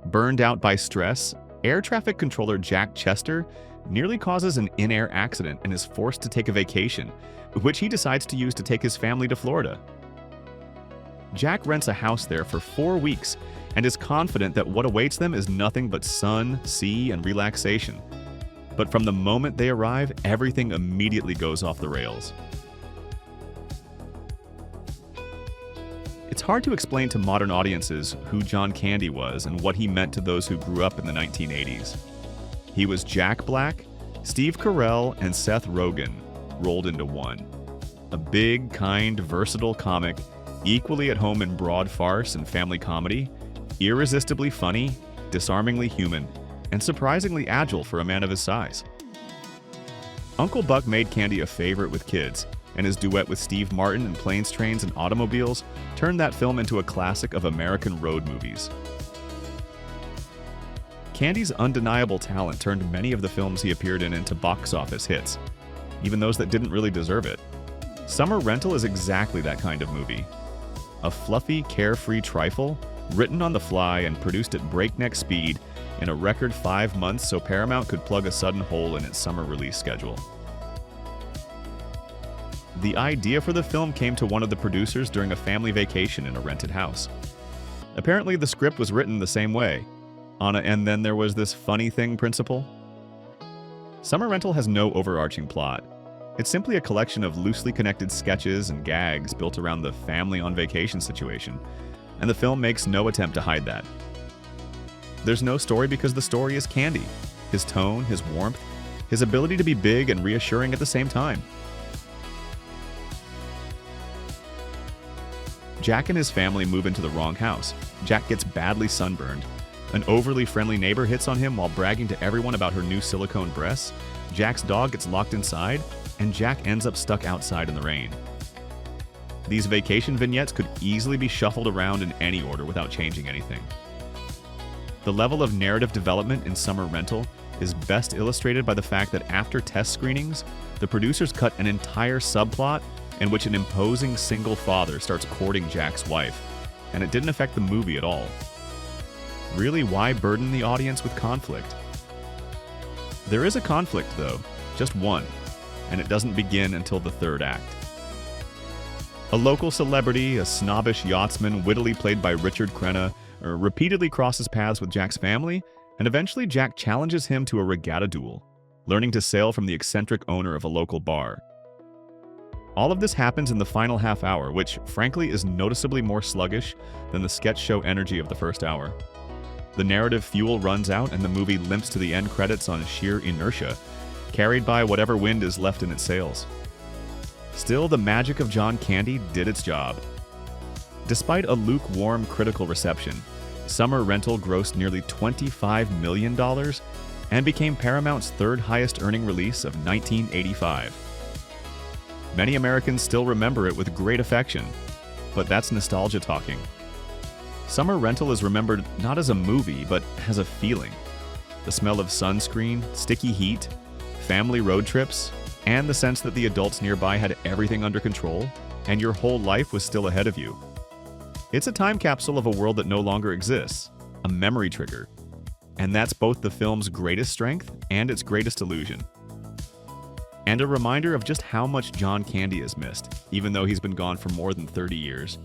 Burned out by stress, air traffic controller Jack Chester nearly causes an in-air accident and is forced to take a vacation, which he decides to use to take his family to Florida. Jack rents a house there for 4 weeks and is confident that what awaits them is nothing but sun, sea, and relaxation. But from the moment they arrive, everything immediately goes off the rails. It's hard to explain to modern audiences who John Candy was and what he meant to those who grew up in the 1980s. He was Jack Black, Steve Carell, and Seth Rogen rolled into one. A big, kind, versatile comic, equally at home in broad farce and family comedy, irresistibly funny, disarmingly human, and surprisingly agile for a man of his size. Uncle Buck made Candy a favorite with kids, and his duet with Steve Martin in Planes, Trains, and Automobiles turned that film into a classic of American road movies. Candy's undeniable talent turned many of the films he appeared in into box office hits, even those that didn't really deserve it. Summer Rental is exactly that kind of movie. A fluffy, carefree trifle, written on the fly and produced at breakneck speed in a record 5 months so Paramount could plug a sudden hole in its summer release schedule. The idea for the film came to one of the producers during a family vacation in a rented house. Apparently, the script was written the same way, on a "and then there was this funny thing" principle. Summer Rental has no overarching plot. It's simply a collection of loosely connected sketches and gags built around the family on vacation situation, and the film makes no attempt to hide that. There's no story because the story is Candy, his tone, his warmth, his ability to be big and reassuring at the same time. Jack and his family move into the wrong house. Jack gets badly sunburned. An overly friendly neighbor hits on him while bragging to everyone about her new silicone breasts. Jack's dog gets locked inside, and Jack ends up stuck outside in the rain. These vacation vignettes could easily be shuffled around in any order without changing anything. The level of narrative development in Summer Rental is best illustrated by the fact that after test screenings, the producers cut an entire subplot in which an imposing single father starts courting Jack's wife, and it didn't affect the movie at all. Really, why burden the audience with conflict? There is a conflict, though, just one, and it doesn't begin until the third act. A local celebrity, a snobbish yachtsman wittily played by Richard Crenna, repeatedly crosses paths with Jack's family, and eventually Jack challenges him to a regatta duel, learning to sail from the eccentric owner of a local bar. All of this happens in the final half hour, which, frankly, is noticeably more sluggish than the sketch show energy of the first hour. The narrative fuel runs out and the movie limps to the end credits on sheer inertia, carried by whatever wind is left in its sails. Still, the magic of John Candy did its job. Despite a lukewarm critical reception, Summer Rental grossed nearly $25 million and became Paramount's third highest earning release of 1985. Many Americans still remember it with great affection, but that's nostalgia talking. Summer Rental is remembered not as a movie, but as a feeling. The smell of sunscreen, sticky heat, family road trips, and the sense that the adults nearby had everything under control, and your whole life was still ahead of you. It's a time capsule of a world that no longer exists, a memory trigger. And that's both the film's greatest strength and its greatest illusion. And a reminder of just how much John Candy is missed, even though he's been gone for more than 30 years.